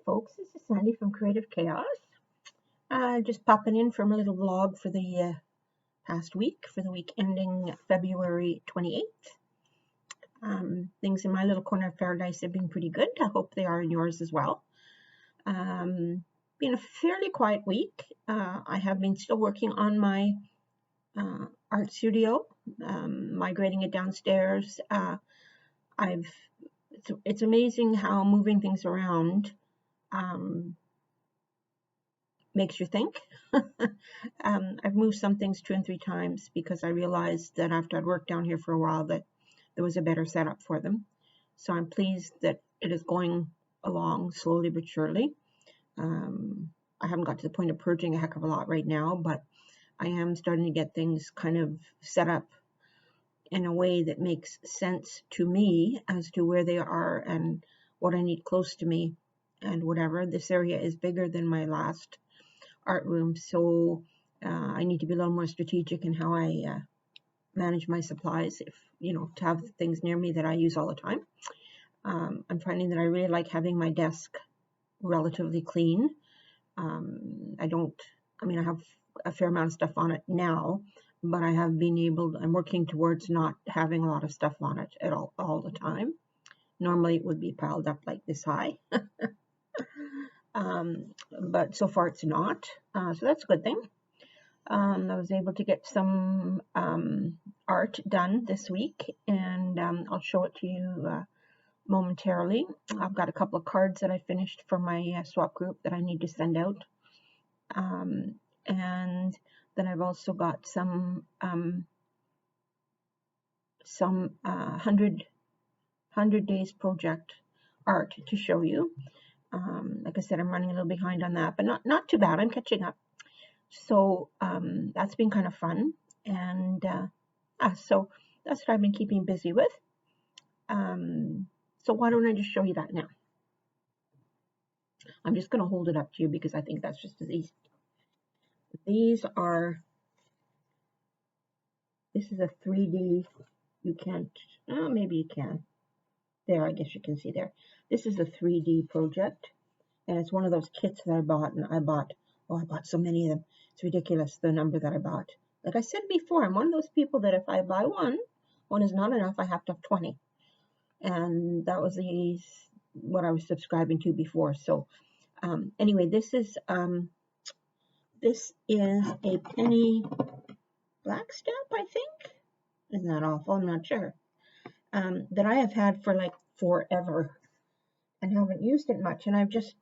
folks, this is Sandy from Creative Chaos. Just popping in from a little vlog for the past week, for the week ending February 28th. Things in my little corner of paradise have been pretty good. I hope they are in yours as well. Been a fairly quiet week. I have been still working on my art studio, migrating it downstairs. It's amazing how moving things around makes you think. I've moved some things 2 and 3 times because I realized that after I'd worked down here for a while that there was a better setup for them. So I'm pleased that it is going along slowly but surely. I haven't got to the point of purging a heck of a lot right now, but I am starting to get things kind of set up in a way that makes sense to me as to where they are and what I need close to me and whatever. This area is bigger than my last art room, so I need to be a little more strategic in how I manage my supplies, if to have things near me that I use all the time. I'm finding that I really like having my desk relatively clean. I have a fair amount of stuff on it now, but I'm working towards not having a lot of stuff on it at all the time. Normally it would be piled up like this high. But so far it's not. So that's a good thing. I was able to get some art done this week, and I'll show it to you momentarily. I've got a couple of cards that I finished for my swap group that I need to send out. And then I've also got some 100 days project art to show you. Like I said, I'm running a little behind on that, but not too bad. I'm catching up. So that's been kind of fun, and so that's what I've been keeping busy with. So why don't I just show you that now? I'm just going to hold it up to you because I think that's just as easy. This is a 3D. You can't, maybe you can. There, I guess you can see there. This is a 3D project, and it's one of those kits that I bought, and I bought so many of them. It's ridiculous, the number that I bought. Like I said before, I'm one of those people that if I buy one is not enough, I have to have 20. And that was what I was subscribing to before. So anyway, this is a penny black stamp, I think. Isn't that awful? I'm not sure. That I have had for like forever and haven't used it much, and I've just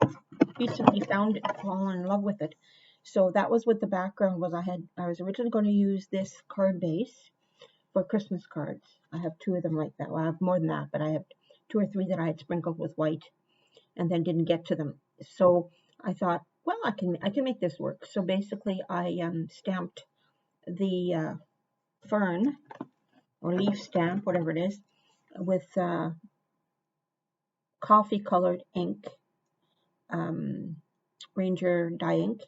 recently found it, fallen in love with it. So that was what the background was. I was originally going to use this card base for Christmas cards. I have 2 of them like that. Well, I have more than that, but I have 2 or 3 that I had sprinkled with white and then didn't get to them. So I thought, well, I can make this work. So basically I stamped the fern or leaf stamp, whatever it is, with coffee colored ink, Ranger dye ink,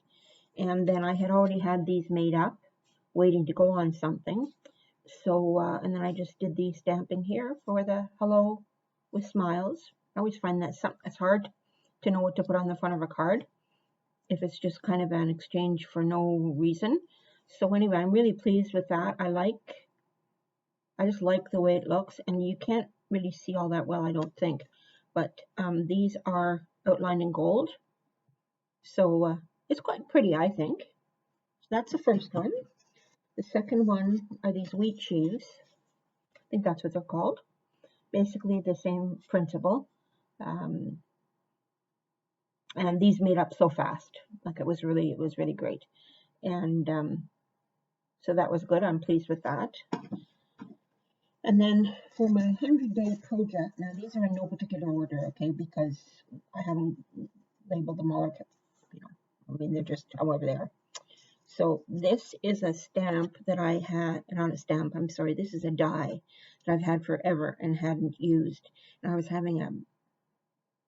and then I had already had these made up waiting to go on something. So and then I just did the stamping here for the hello with smiles. I always find that it's hard to know what to put on the front of a card if it's just kind of an exchange for no reason. So anyway, I'm really pleased with that. I just like the way it looks, and you can't really see all that well, I don't think, but these are outlined in gold, so it's quite pretty, I think. So that's the first one. The second one are these wheat sheaves. I think that's what they're called. Basically the same principle, and these made up so fast. Like it was really great, and so that was good. I'm pleased with that. And then for my 100-day project, now these are in no particular order, okay, because I haven't labeled them all, they're just however they are. So this is a stamp that I had, not a stamp, I'm sorry, this is a die that I've had forever and hadn't used. And I was having a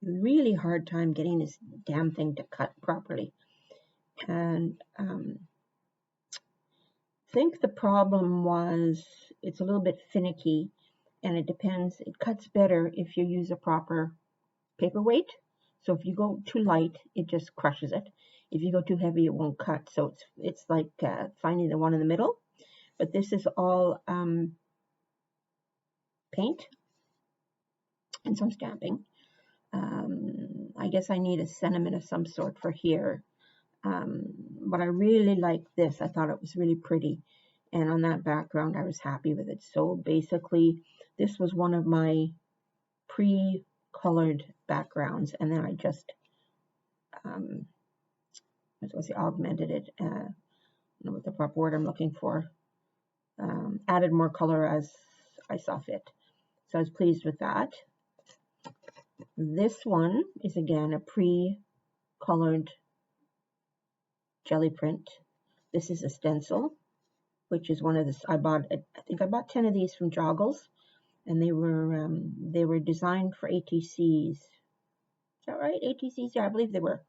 really hard time getting this damn thing to cut properly. And I think the problem was it's a little bit finicky, and it cuts better if you use a proper paperweight. So if you go too light, it just crushes it. If you go too heavy, it won't cut. So it's like finding the one in the middle. But this is all paint and some stamping. I guess I need a sentiment of some sort for here. But I really like this. I thought it was really pretty. And on that background, I was happy with it. So basically, this was one of my pre-colored backgrounds. And then I just, augmented it. I don't know what the proper word I'm looking for. Added more color as I saw fit. So I was pleased with that. This one is again a pre-colored jelly print. This is a stencil, which is one of the, I think I bought 10 of these from Joggles, and they were designed for ATCs. Is that right? ATCs? Yeah, I believe they were.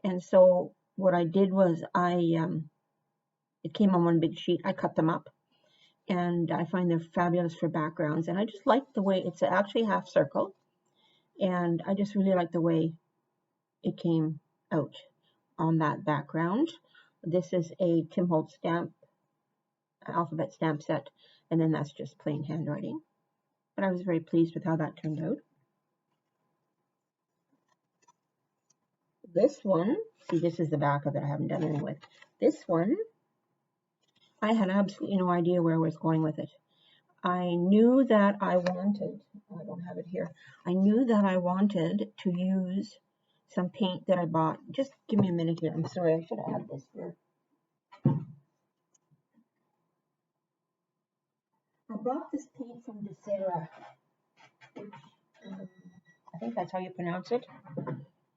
And so what I did was it came on one big sheet. I cut them up, and I find they're fabulous for backgrounds. And I just like the way it's actually a half circle, and I just really like the way it came out on that background. This is a Tim Holtz stamp, alphabet stamp set, and then that's just plain handwriting. But I was very pleased with how that turned out. This one, see, this is the back of it. I haven't done anything with. This one, I had absolutely no idea where I was going with it. I knew that I wanted, I don't have it here, I knew that I wanted to use some paint that I bought. Just give me a minute here. I'm sorry, I should have had this here. I bought this paint from Desera, which I think that's how you pronounce it.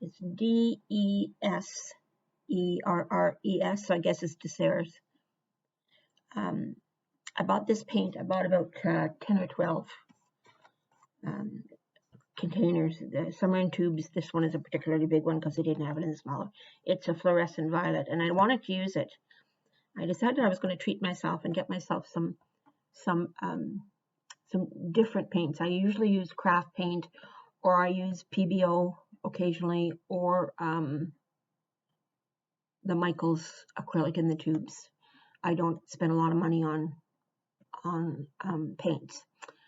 It's Deserres, so I guess it's Desera's. I bought this paint. I bought about 10 or 12 containers. Some are in tubes. This one is a particularly big one because they didn't have it in the smaller. It's a fluorescent violet, and I wanted to use it. I decided I was going to treat myself and get myself some different paints. I usually use craft paint, or I use PBO occasionally, or the Michaels acrylic in the tubes. I don't spend a lot of money on paints,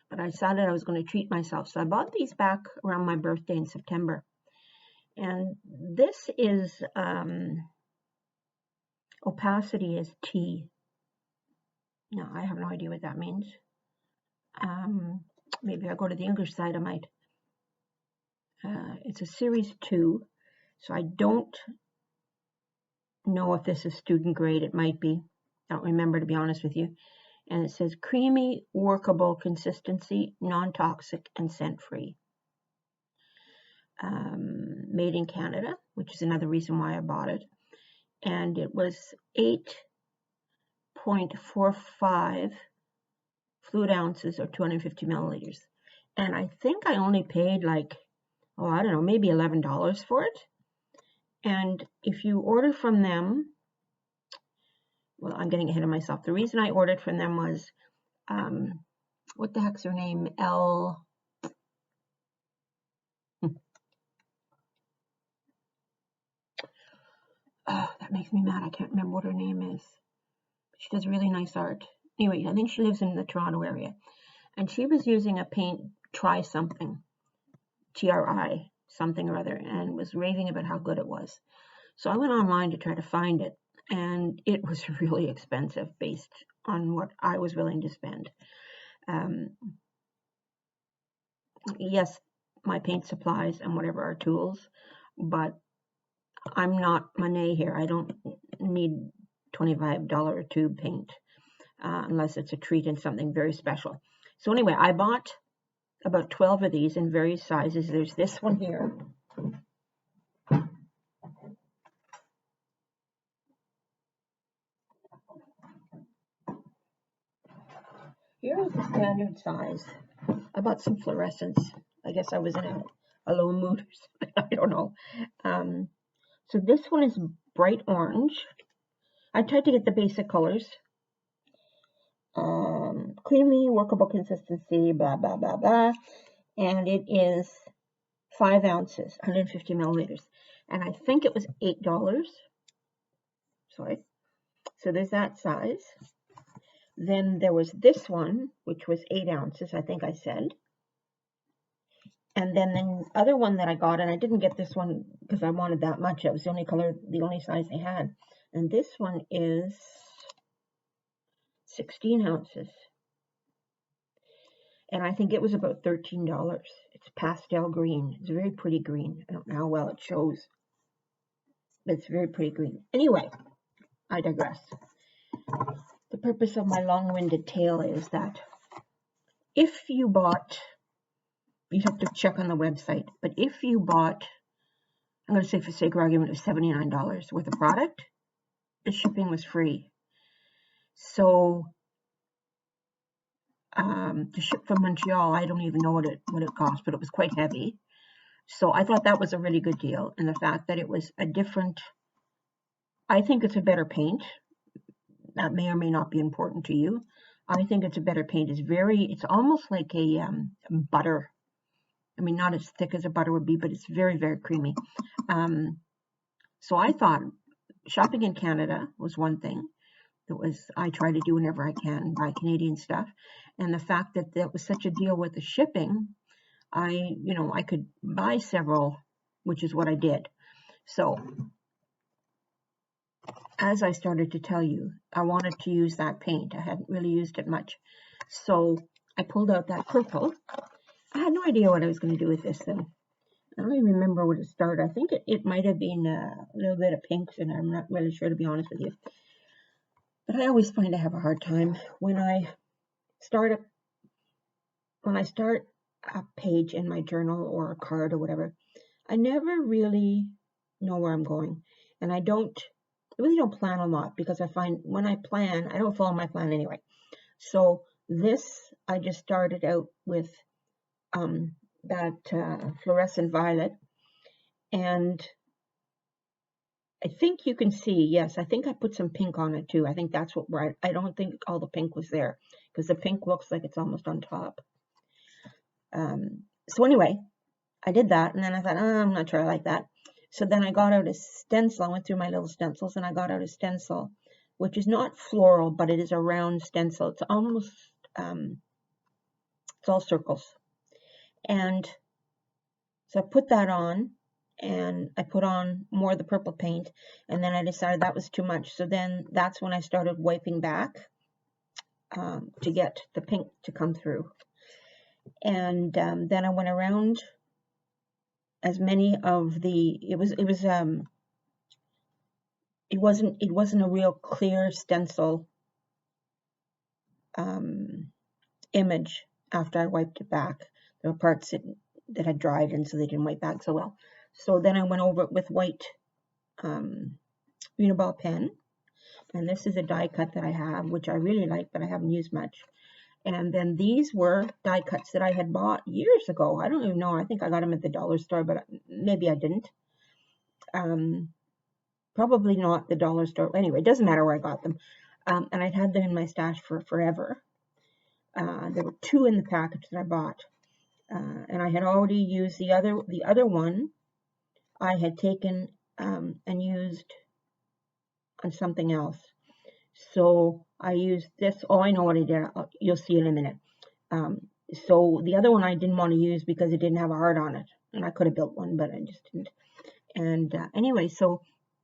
but I decided I was going to treat myself. So I bought these back around my birthday in September. And this is opacity is T. No, I have no idea what that means. Maybe I'll go to the English side. I might. It's a series 2, so I don't know if this is student grade. It might be. I don't remember, to be honest with you. And it says creamy, workable consistency, non-toxic, and scent-free. Made in Canada, which is another reason why I bought it. And it was 8.45 fluid ounces, or 250 milliliters. And I think I only paid like, I don't know, maybe $11 for it. And if you order from them, well, I'm getting ahead of myself. The reason I ordered from them was, what the heck's her name? Oh, that makes me mad. I can't remember what her name is. She does really nice art. Anyway, I think she lives in the Toronto area. And she was using a paint, Try Something, TRI, something or other, and was raving about how good it was. So I went online to try to find it, and it was really expensive based on what I was willing to spend. Yes, my paint supplies and whatever are tools, but I'm not Monet here. I don't need $25 tube paint unless it's a treat and something very special. So anyway, I bought about 12 of these in various sizes. There's this one here. Here's the standard size. I bought some fluorescents. I guess I was in a low mood or something. I don't know. So this one is bright orange. I tried to get the basic colors. Creamy, workable consistency, blah, blah, blah, blah. And it is 5 ounces, 150 milliliters. And I think it was $8. Sorry. So there's that size. Then there was this one, which was 8 ounces, I think I said. And then the other one that I got, and I didn't get this one because I wanted that much. It was the only color, the only size they had. And this one is 16 ounces. And I think it was about $13. It's pastel green. It's a very pretty green. I don't know how well it shows, but it's very pretty green. Anyway, I digress. The purpose of my long-winded tale is that if you bought, you'd have to check on the website, but if you bought, I'm going to say for sake of argument, it was $79 worth of product, the shipping was free. So to ship from Montreal, I don't even know what it cost, but it was quite heavy. So I thought that was a really good deal. And the fact that it was a different, I think it's a better paint. That may or may not be important to you. I think it's a better paint. It's almost like a butter. I mean, not as thick as a butter would be, but it's very, very creamy. So I thought shopping in Canada was one thing. I try to do whenever I can, buy Canadian stuff. And the fact that that was such a deal with the shipping, I could buy several, which is what I did. So as I started to tell you, I wanted to use that paint. I hadn't really used it much. So I pulled out that purple. I had no idea what I was going to do with this thing. I don't even remember where to start. I think it might have been a little bit of pinks, and I'm not really sure, to be honest with you. But I always find I have a hard time when I start a page in my journal or a card or whatever. I never really know where I'm going, and I really don't plan a lot, because I find when I plan, I don't follow my plan anyway. So this, I just started out with that fluorescent violet, and I think you can see, yes, I think I put some pink on it too. I think that's where I don't think all the pink was there, because the pink looks like it's almost on top. So anyway, I did that, and then I thought, I'm not sure I like that. So then I got out a stencil. I went through my little stencils, and I got out a stencil, which is not floral, but it is a round stencil. It's almost, it's all circles. And so I put that on, and I put on more of the purple paint, and then I decided that was too much. So then that's when I started wiping back to get the pink to come through. And then I went around as many of the, it wasn't a real clear stencil image after I wiped it back. There were parts that had dried, and so they didn't wipe back so well. So then I went over it with white Uniball pen, and this is a die cut that I have, which I really like, but I haven't used much. And then these were die cuts that I had bought years ago. I don't even know. I think I got them at the dollar store, but maybe I didn't. Probably not the dollar store. Anyway, it doesn't matter where I got them. And I'd had them in my stash for forever. There were 2 in the package that I bought. And I had already used the other one. I had taken and used on something else. So I used this. Oh, I know what I did. You'll see in a minute. So the other one I didn't want to use because it didn't have a heart on it. And I could have built one, but I just didn't. And anyway, so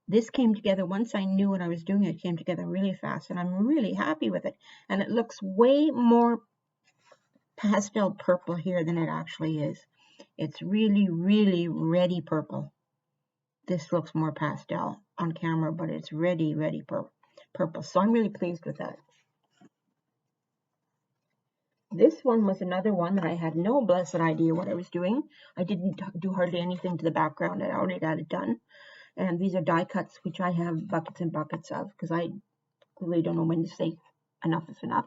this came together. Once I knew what I was doing, it came together really fast. And I'm really happy with it. And it looks way more pastel purple here than it actually is. It's really, really reddy purple. This looks more pastel on camera, but it's reddy purple. So I'm really pleased with that. This one was another one that I had no blessed idea what I was doing. I didn't do hardly anything to the background. I already got it done. And these are die cuts, which I have buckets and buckets of, because I really don't know when to say enough is enough.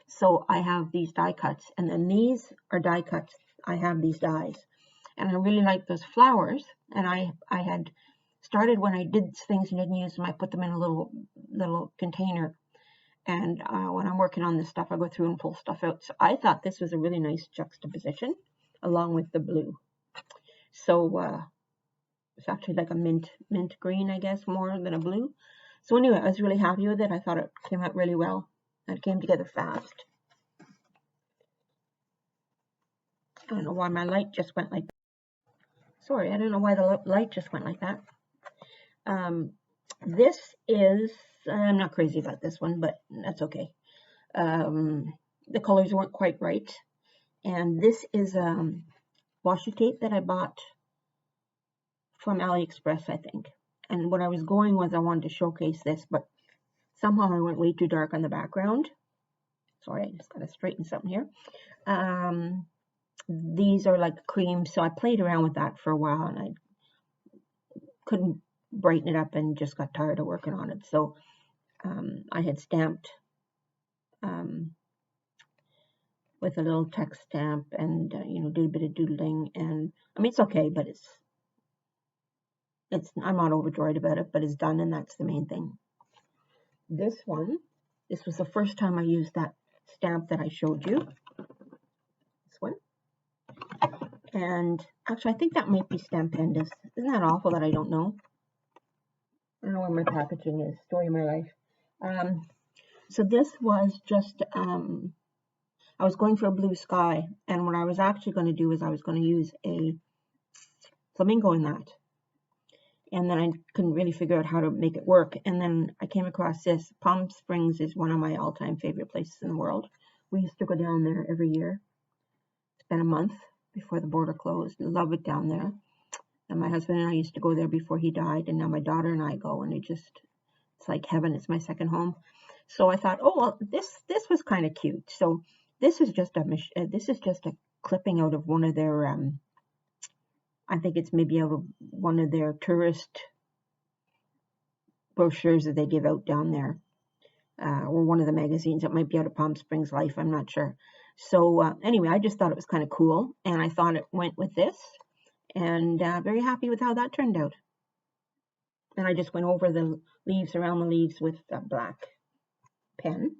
So I have these die cuts, and then these are die cuts. I have these dies, and I really like those flowers. And I had started, when I did things and didn't use them, I put them in a little container. And when I'm working on this stuff, I go through and pull stuff out. So I thought this was a really nice juxtaposition along with the blue. So it's actually like a mint green, I guess, more than a blue. So anyway, I was really happy with it. I thought it came out really well, and it came together fast. I don't know why my light just went like that. Sorry, I don't know why the light just went like that. This is, I'm not crazy about this one, but that's okay. The colors weren't quite right. And this is washi tape that I bought from AliExpress, I think. And what I was going was I wanted to showcase this, but somehow I went way too dark on the background. Sorry, I just got to straighten something here. These are like cream, so I played around with that for a while, and I couldn't brighten it up and just got tired of working on it. So I had stamped with a little text stamp and, did a bit of doodling. And I mean, it's okay, but I'm not overjoyed about it, but it's done, and that's the main thing. This was the first time I used that stamp that I showed you. This one. And actually, I think that might be Stampendous. Isn't that awful that I don't know? I don't know where my packaging is. Story of my life. So this was just, I was going for a blue sky, and what I was actually going to do is I was going to use a flamingo in that. And then I couldn't really figure out how to make it work. And then I came across this. Palm Springs is one of my all-time favorite places in the world. We used to go down there every year. Spend a month before the border closed. Love it down there. And my husband and I used to go there before he died. And now my daughter and I go, and it's like heaven. It's my second home. So I thought, oh well, this was kind of cute. So this is just a clipping out of one of their I think it's maybe out of one of their tourist brochures that they give out down there, or one of the magazines. It might be out of Palm Springs Life, I'm not sure. So anyway, I just thought it was kind of cool, and I thought it went with this, and very happy with how that turned out. And I just went over the leaves, around the leaves with a black pen.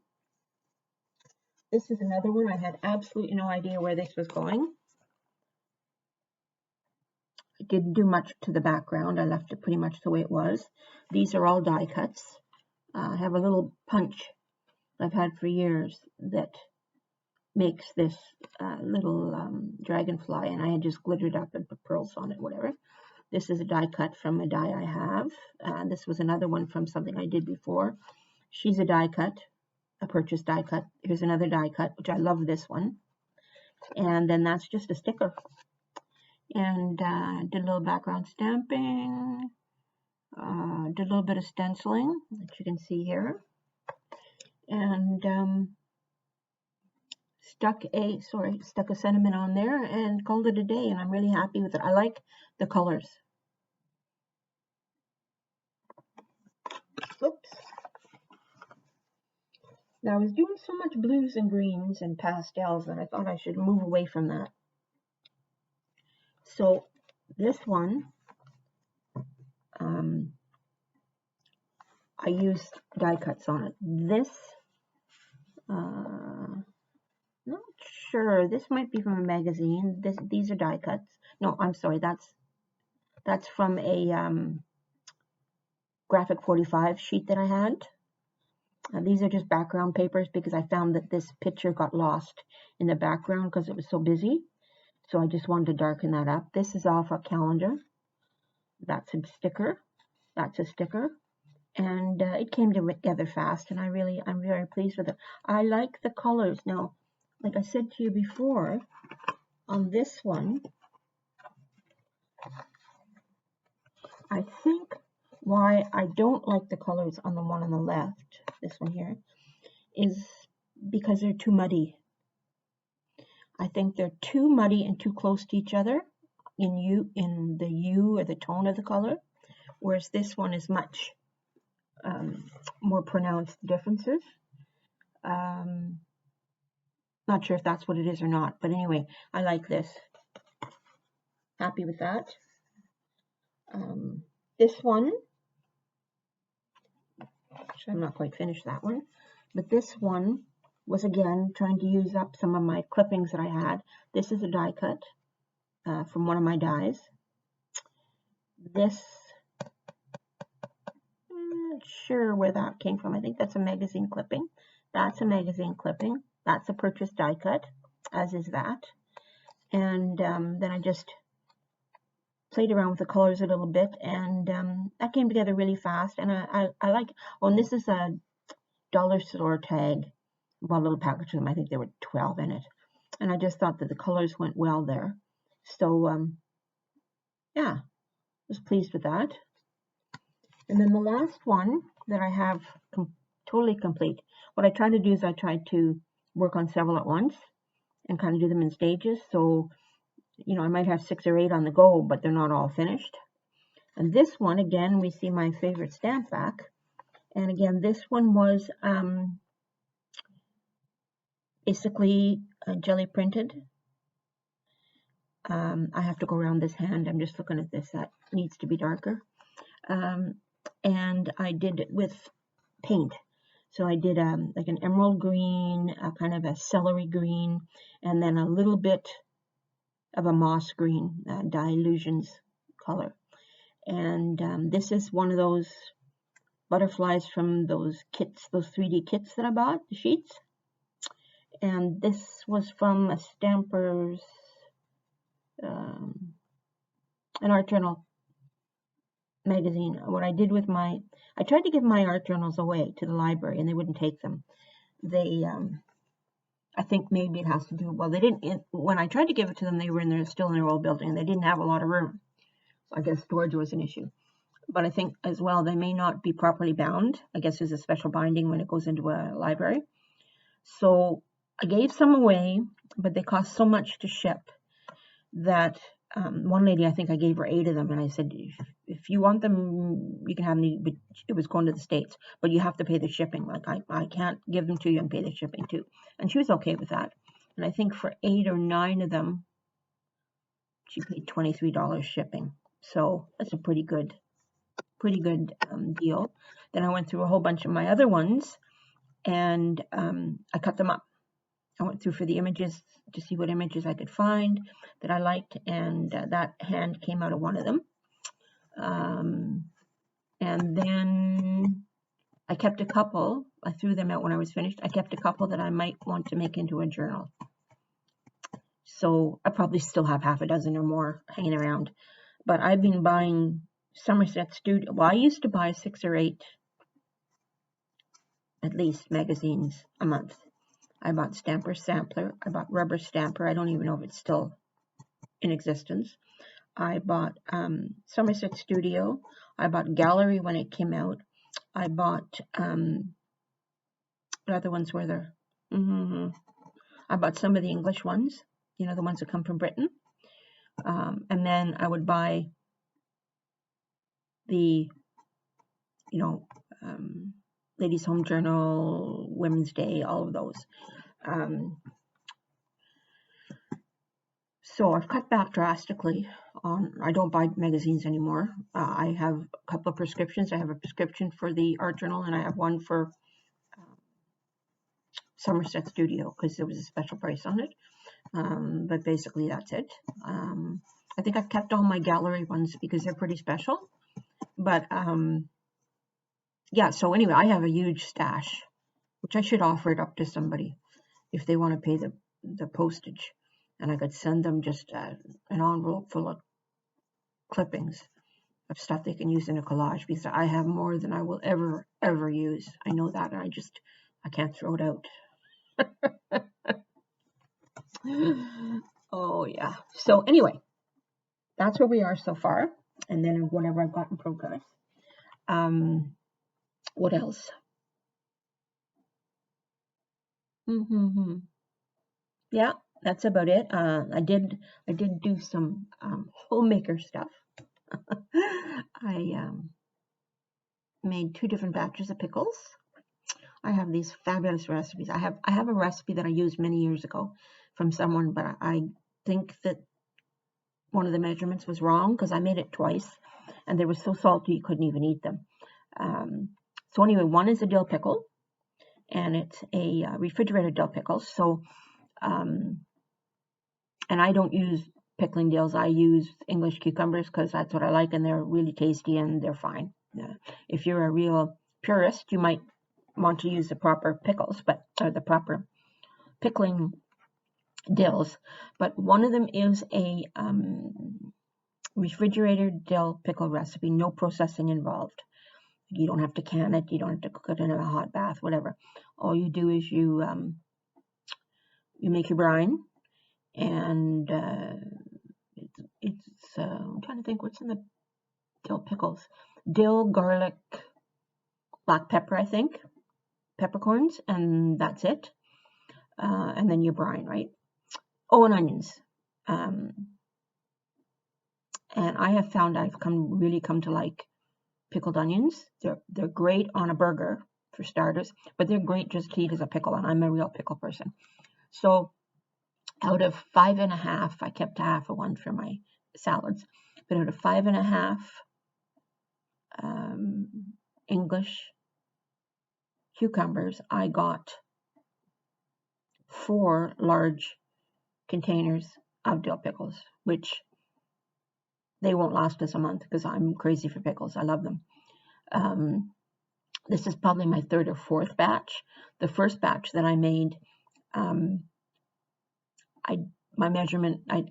This is another one. I had absolutely no idea where this was going. It didn't do much to the background. I left it pretty much the way it was. These are all die cuts. I have a little punch I've had for years that makes this little dragonfly, and I had just glittered up and put pearls on it, whatever. This is a die cut from a die I have. This was another one from something I did before. She's a die cut, a purchased die cut. Here's another die cut, which I love this one. And then that's just a sticker. And did a little background stamping, did a little bit of stenciling, that you can see here, and stuck a sentiment on there and called it a day, and I'm really happy with it. I like the colors. Oops. Now I was doing so much blues and greens and pastels that I thought I should move away from that. So this one, I used die cuts on it. This, not sure. This might be from a magazine. These are die cuts. No, I'm sorry. That's from a graphic 45 sheet that I had. These are just background papers because I found that this picture got lost in the background because it was so busy. So I just wanted to darken that up. This is off a calendar. That's a sticker. That's a sticker. And it came together fast, and I'm very pleased with it. I like the colors. Now, like I said to you before, on this one, I think why I don't like the colors on the one on the left, this one here, is because they're too muddy. I think they're too muddy and too close to each other in the hue or the tone of the color, whereas this one is much more pronounced differences. Not sure if that's what it is or not, but anyway, I like this. Happy with that. This one, actually I'm not quite finished that one, but this one was again trying to use up some of my clippings that I had. This is a die cut from one of my dies. this, not sure where that came from. I think that's a magazine clipping. That's a magazine clipping. That's a purchased die cut, as is that. And then I just played around with the colors a little bit, and that came together really fast. And I like, oh, and this is a dollar store tag. Well, a little package of them. I think there were 12 in it. And I just thought that the colors went well there. So, yeah, was pleased with that. And then the last one that I have totally complete. What I try to do is I try to work on several at once and kind of do them in stages. So, you know, I might have 6 or 8 on the go, but they're not all finished. And this one, again, we see my favorite stamp back. And again, this one was basically jelly printed. I have to go around this hand. I'm just looking at this. That needs to be darker. And I did it with paint. So I did like an emerald green, kind of a celery green, and then a little bit of a moss green, dye illusions color. And this is one of those butterflies from those kits, those 3D kits that I bought, the sheets. And this was from a Stampers, an art journal magazine. What I did with I tried to give my art journals away to the library, and they wouldn't take them. They, I think maybe it has to do, well, they didn't, when I tried to give it to them, they were still in their old building, and they didn't have a lot of room. So I guess storage was an issue. But I think as well, they may not be properly bound. I guess there's a special binding when it goes into a library. So I gave some away, but they cost so much to ship that one lady, I think I gave her 8 of them, and I said, if you want them, you can have them, but it was going to the States, but you have to pay the shipping. Like, I can't give them to you and pay the shipping too. And she was okay with that. And I think for 8 or 9 of them, she paid $23 shipping. So that's a pretty good deal. Then I went through a whole bunch of my other ones, and I cut them up. I went through for the images to see what images I could find that I liked, and that hand came out of one of them. And then I kept a couple. I threw them out when I was finished. I kept a couple that I might want to make into a journal. So I probably still have half a dozen or more hanging around. But I've been buying Somerset Studio. Well, I used to buy 6 or 8, at least, magazines a month. I bought Stamper Sampler. I bought Rubber Stamper. I don't even know if it's still in existence. I bought Somerset Studio. I bought Gallery when it came out. I bought, what other ones were there? I bought some of the English ones, you know, the ones that come from Britain. And then I would buy the, you know, Ladies Home Journal, Women's Day, all of those. So I've cut back drastically on, I don't buy magazines anymore. I have a couple of prescriptions. I have a prescription for the art journal, and I have one for Somerset Studio because there was a special price on it. But basically that's it. I think I've kept all my gallery ones because they're pretty special. But yeah, so anyway, I have a huge stash, which I should offer it up to somebody if they want to pay the postage. And I could send them just an envelope full of clippings of stuff they can use in a collage, because I have more than I will ever use. I know that, and I can't throw it out. Oh yeah. So anyway, that's where we are so far, and then whatever I've got in progress. What else? Yeah, that's about it. I did do some homemaker stuff. I made 2 different batches of pickles. I have these fabulous recipes. I have a recipe that I used many years ago from someone, but I think that one of the measurements was wrong because I made it twice, and they were so salty you couldn't even eat them. So anyway, one is a dill pickle, and it's a refrigerated dill pickle. So, and I don't use pickling dills, I use English cucumbers because that's what I like, and they're really tasty and they're fine. If you're a real purist, you might want to use the proper pickles, or the proper pickling dills. But one of them is a refrigerated dill pickle recipe, no processing involved. You don't have to can it, you don't have to cook it in a hot bath, whatever. All you do is you make your brine, and I'm trying to think what's in the dill pickles. Dill, garlic, black pepper, I think, peppercorns, and that's it. And then your brine, right? Oh, and onions. And I have found I've really come to like pickled onions. They're great on a burger for starters, but they're great just to eat as a pickle, and I'm a real pickle person. So out of 5.5, I kept half of one for my salads, but out of 5.5 English cucumbers, I got 4 large containers of dill pickles, which they won't last us a month because I'm crazy for pickles. I love them. This is probably my 3rd or 4th batch. The first batch that I made, my measurement, I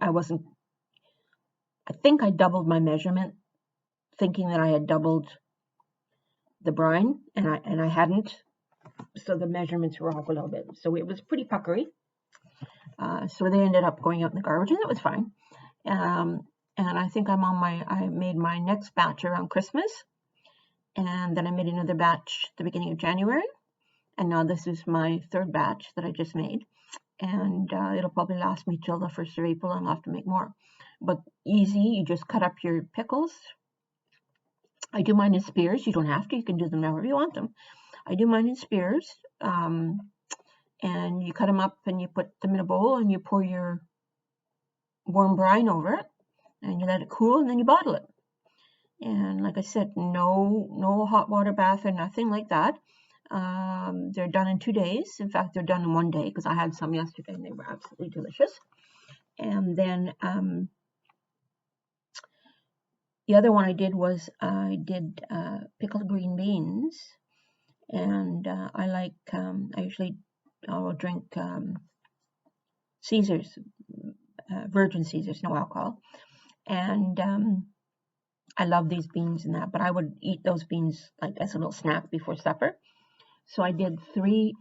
think I doubled my measurement, thinking that I had doubled the brine, and I hadn't. So the measurements were off a little bit. So it was pretty puckery. So they ended up going out in the garbage, and that was fine. And I think I made my next batch around Christmas, and then I made another batch at the beginning of January, and now this is my 3rd batch that I just made, and it'll probably last me till the 1st of April, and I'll have to make more. But easy, you just cut up your pickles. I do mine in spears. You don't have to, you can do them however you want them. I do mine in spears, and you cut them up and you put them in a bowl and you pour your warm brine over it and you let it cool, and then you bottle it. And like I said, no hot water bath or nothing like that. They're done in 2 days. In fact, they're done in 1 day because I had some yesterday and they were absolutely delicious. And then the other one I did was pickled green beans, and I usually I'll drink Caesars, virgin Caesars, no alcohol, and I love these beans and that, but I would eat those beans like as a little snack before supper. So I did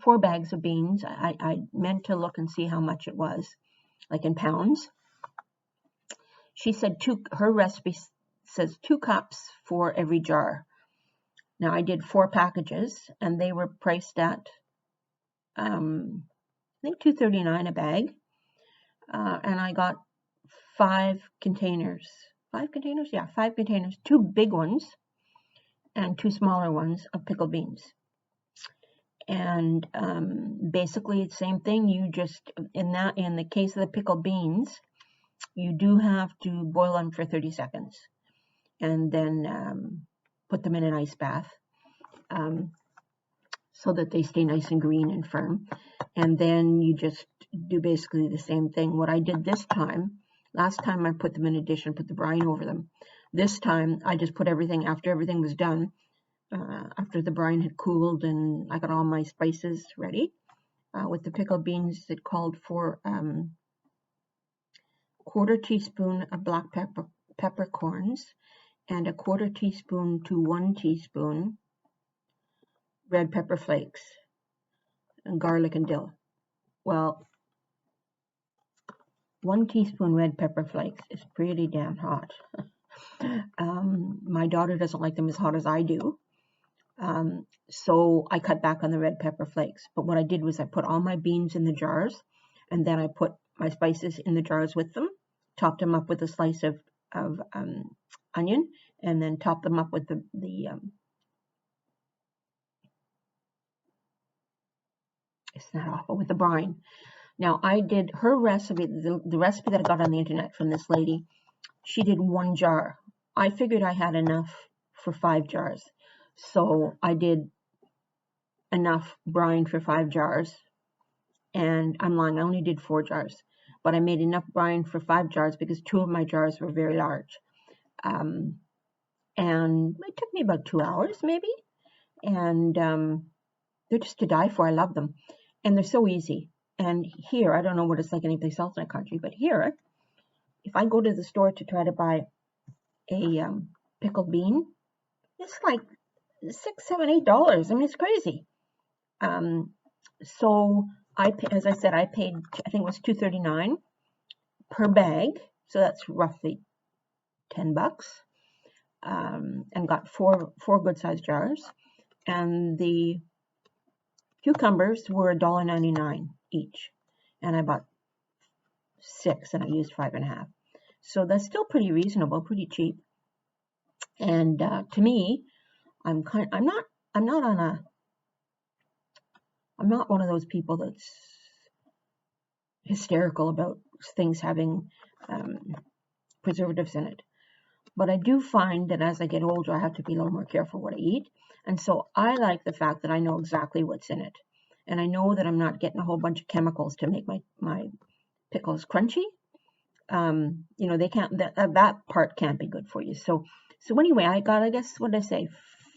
4 bags of beans. I meant to look and see how much it was, like in pounds. She said her recipe says 2 cups for every jar. Now I did 4 packages, and they were priced at I think $2.39 a bag, and I got 5 containers. 5 containers? Yeah, 5 containers. 2 big ones and 2 smaller ones of pickled beans. And basically it's the same thing. You just in the case of the pickled beans, you do have to boil them for 30 seconds, and then put them in an ice bath, so that they stay nice and green and firm. And then you just do basically the same thing. What I did this time, last time I put them in a dish and put the brine over them. This time I just put everything, after everything was done, after the brine had cooled and I got all my spices ready. With the pickled beans, it called for 1/4 teaspoon of black peppercorns and 1/4 teaspoon to 1 teaspoon red pepper flakes, and garlic and dill. Well, 1 teaspoon red pepper flakes is pretty damn hot. My daughter doesn't like them as hot as I do, so I cut back on the red pepper flakes. But what I did was I put all my beans in the jars, and then I put my spices in the jars with them, topped them up with a slice of onion, and then topped them up with the it's not awful, with the brine. Now I did her recipe, the recipe that I got on the internet from this lady. She did 1 jar. I figured I had enough for 5 jars, so I did enough brine for 5 jars. And I'm lying, I only did 4 jars. but I made enough brine for 5 jars because 2 of my jars were very large. And it took me about 2 hours maybe. And they're just to die for. I love them. And they're so easy. And here, I don't know what it's like anyplace else in the country, but here, if I go to the store to try to buy a pickled bean, it's like $6, $7, $8. I mean, it's crazy. So as I said, I paid, I think it was $2.39 per bag. So that's roughly $10. And got four good sized jars. And the cucumbers were $1.99 each. And I bought 6 and I used 5.5. So that's still pretty reasonable, pretty cheap. And to me, I'm not one of those people that's hysterical about things having preservatives in it. But I do find that as I get older, I have to be a little more careful what I eat. And so I like the fact that I know exactly what's in it. And I know that I'm not getting a whole bunch of chemicals to make my pickles crunchy. They can't, that part can't be good for you. So anyway, I got, I guess, what did I say,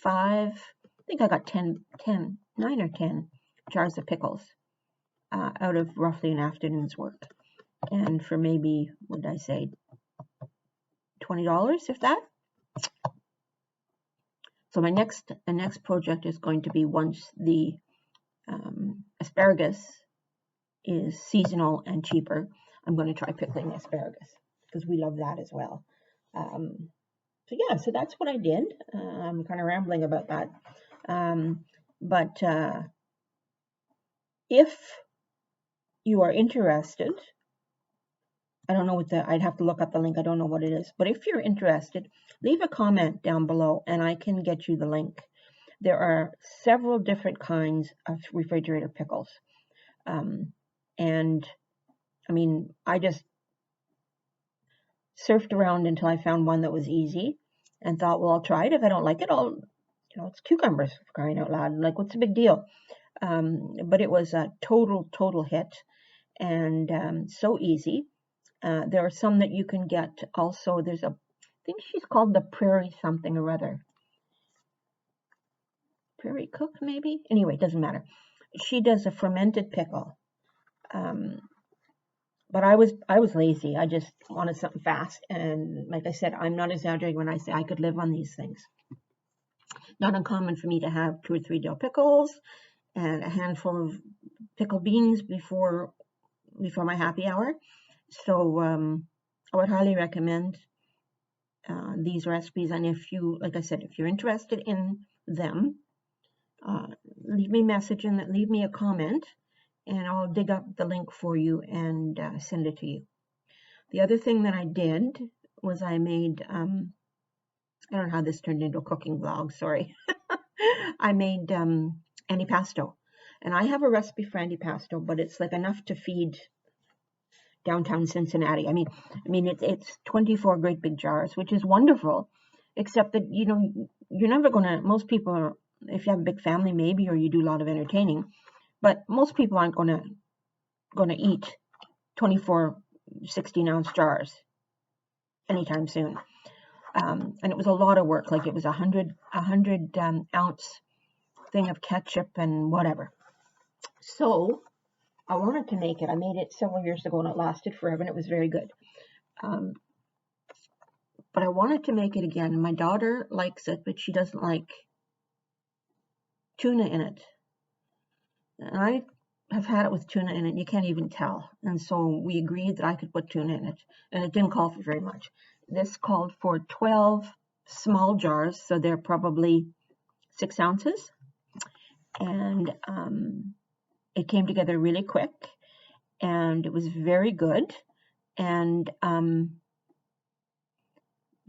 5, I think I got 9 or 10 jars of pickles out of roughly an afternoon's work. And for maybe, what did I say, $20, if that. So my next project is going to be, once the asparagus is seasonal and cheaper, I'm going to try pickling asparagus because we love that as well. So that's what I did. I'm kind of rambling about that. But if you are interested, I don't know what I'd have to look up the link. I don't know what it is. But if you're interested, leave a comment down below and I can get you the link. There are several different kinds of refrigerator pickles. And I mean, I just surfed around until I found one that was easy and thought, well, I'll try it. If I don't like it, it's cucumbers, for crying out loud. Like, what's the big deal? But it was a total hit and so easy. There are some that you can get also. I think she's called the Prairie something or other. Prairie Cook, maybe? Anyway, it doesn't matter. She does a fermented pickle. But I was lazy. I just wanted something fast. And like I said, I'm not exaggerating when I say I could live on these things. Not uncommon for me to have 2 or 3 dill pickles and a handful of pickled beans before my happy hour. So I would highly recommend these recipes. And if you're interested in them, leave me a message and leave me a comment, and I'll dig up the link for you and send it to you. The other thing that I did was I made, I don't know how this turned into a cooking vlog, sorry. I made antipasto. And I have a recipe for antipasto, but it's like enough to feed downtown Cincinnati. I mean, it's 24 great big jars, which is wonderful, except that, you're never going to, most people, if you have a big family maybe, or you do a lot of entertaining, but most people aren't going to eat 24 16-ounce jars anytime soon. And it was a lot of work. Like, it was 100 ounce thing of ketchup and whatever. So I wanted to make it. I made it several years ago and it lasted forever and it was very good. But I wanted to make it again. My daughter likes it, but she doesn't like tuna in it. And I have had it with tuna in it. You can't even tell. And so we agreed that I could put tuna in it. And it didn't call for very much. This called for 12 small jars. So they're probably 6 ounces. And it came together really quick. And it was very good. And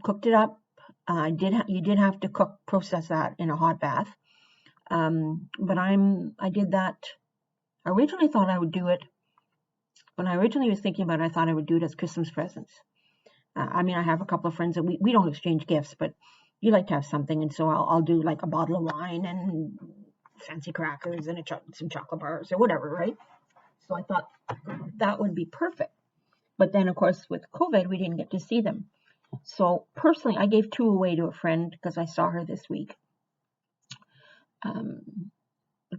cooked it up. You did have to process that in a hot bath. But I did that. I originally thought I would do it. When I originally was thinking about it, I thought I would do it as Christmas presents. I have a couple of friends that we don't exchange gifts, but you like to have something, and so I'll do like a bottle of wine and fancy crackers and some chocolate bars or whatever, right? So I thought that would be perfect. But then, of course, with COVID, we didn't get to see them. So personally, I gave 2 away to a friend because I saw her this week.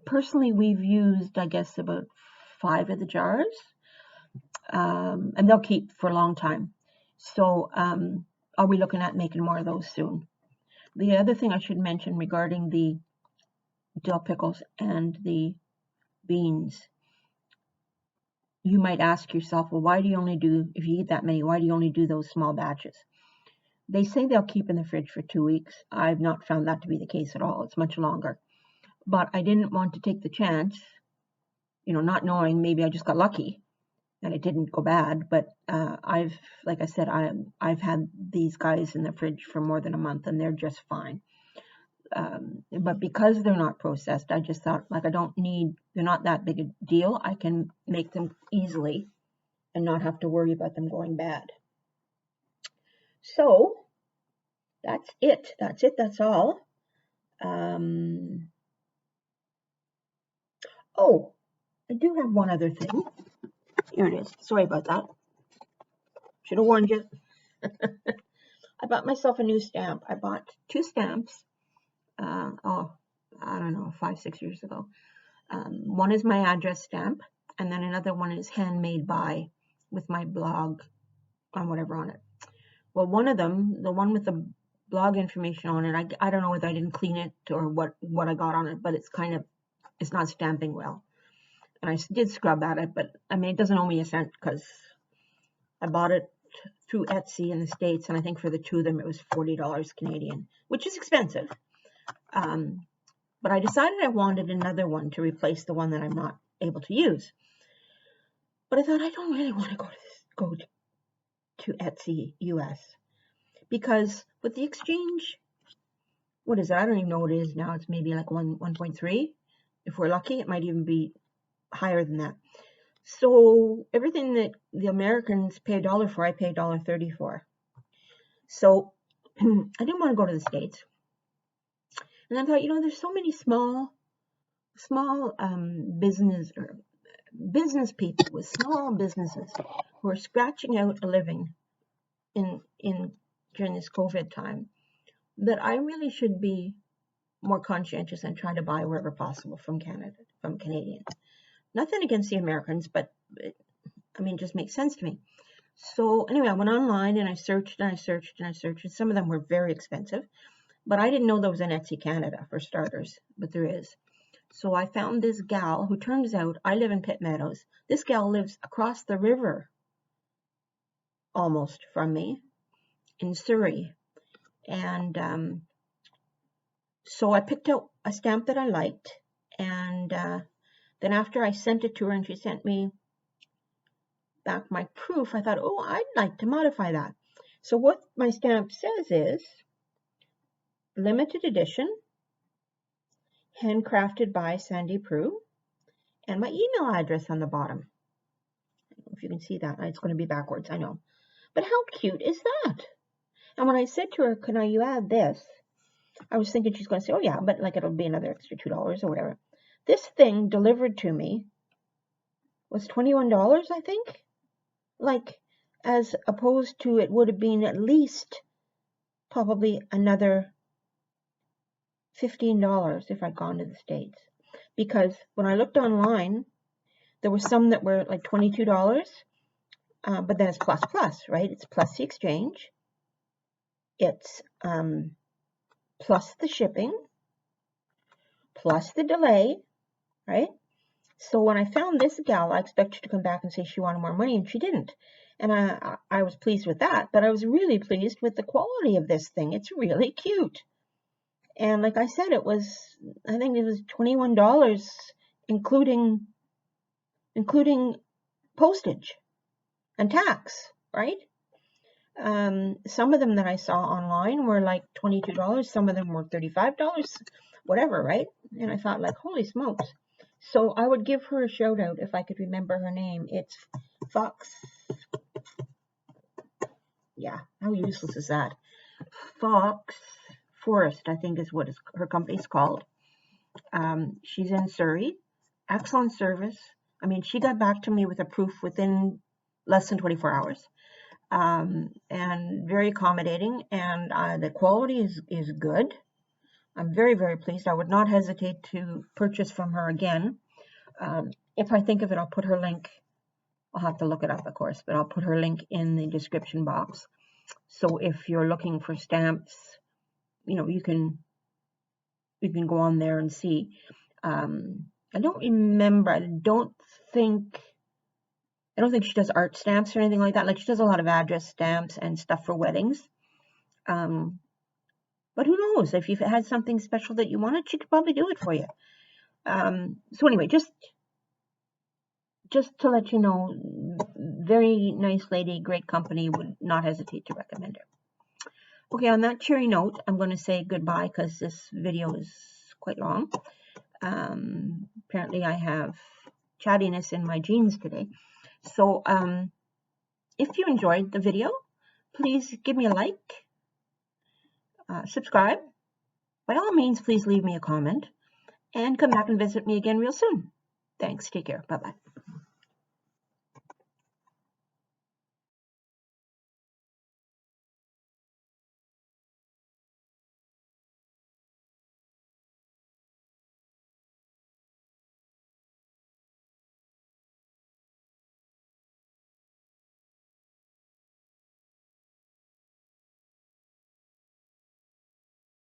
Personally, we've used, I guess, about 5 of the jars, and they'll keep for a long time. So I'll be looking at making more of those soon. The other thing I should mention regarding the dill pickles and the beans, you might ask yourself, well, why do you only do, if you eat that many, why do you only do those small batches? They say they'll keep in the fridge for 2 weeks. I've not found that to be the case at all. It's much longer. But I didn't want to take the chance, not knowing, maybe I just got lucky and it didn't go bad. But like I said, I've had these guys in the fridge for more than a month and they're just fine. But because they're not processed, I just thought, like, they're not that big a deal. I can make them easily and not have to worry about them going bad. So that's it. That's all. Oh, I do have one other thing. Here it is. Sorry about that. Should have warned you. I bought myself a new stamp. I bought 2 stamps. I don't know, 5-6 years ago. One is my address stamp, and then another one is handmade by, with my blog on whatever on it. Well, one of them, the one with the blog information on it, I don't know whether I didn't clean it or what I got on it, but it's not stamping well. And I did scrub at it, but I mean, it doesn't owe me a cent because I bought it through Etsy in the States, and I think for the 2 of them it was $40 Canadian, which is expensive. But I decided I wanted another one to replace the one that I'm not able to use. But I thought I don't really want to go to Etsy US, because with the exchange, what is it? I don't even know what it is now. It's maybe like 1.3. If we're lucky, it might even be higher than that. So everything that the Americans pay $1 for, I pay $1.30 for. So I didn't want to go to the States. And I thought, there's so many small business people with small businesses who are scratching out a living in during this COVID time, that I really should be more conscientious and try to buy wherever possible from Canadians. Nothing against the Americans, but it just makes sense to me. So anyway, I went online and I searched and I searched and I searched, and some of them were very expensive, but I didn't know there was an Etsy Canada for starters, but there is. So I found this gal who, turns out, I live in Pitt Meadows. This gal lives across the river almost from me in Surrey. And so I picked out a stamp that I liked, and then after I sent it to her and she sent me back my proof, I thought, I'd like to modify that. So what my stamp says is limited edition, handcrafted by Sandy Prue, and my email address on the bottom. I don't know if you can see that. It's going to be backwards, I know. But how cute is that? And when I said to her, can you add this? I was thinking she's going to say, yeah, but like it'll be another extra $2 or whatever. This thing delivered to me was $21, I think. Like, as opposed to it would have been at least probably another $15 if I'd gone to the States. Because when I looked online, there were some that were like $22, but then it's plus, right? It's plus the exchange. It's plus the shipping, plus the delay, right? So when I found this gal, I expected her to come back and say she wanted more money, and she didn't. And I was pleased with that, but I was really pleased with the quality of this thing. It's really cute. And like I said, I think it was $21, including postage and tax, right? Some of them that I saw online were like $22. Some of them were $35, whatever, right? And I thought, like, holy smokes. So I would give her a shout out if I could remember her name. It's Fox. Yeah, how useless is that? Fox Forest, I think is what her company's called. She's in Surrey. Excellent service. I mean, she got back to me with a proof within less than 24 hours. And very accommodating, and the quality is good. I'm very, very pleased. I would not hesitate to purchase from her again. If I think of it, I'll put her link. I'll have to look it up, of course, but I'll put her link in the description box. So if you're looking for stamps, you can go on there and see. I don't remember. I don't think she does art stamps or anything like that. Like, she does a lot of address stamps and stuff for weddings. But who knows? If you've had something special that you wanted, she could probably do it for you. So anyway, just to let you know, very nice lady, great company, would not hesitate to recommend her. Okay, on that cheery note, I'm going to say goodbye because this video is quite long. Apparently I have chattiness in my genes today. So if you enjoyed the video, please give me a like, subscribe. By all means, please leave me a comment, and come back and visit me again real soon. Thanks. Take care. Bye-bye.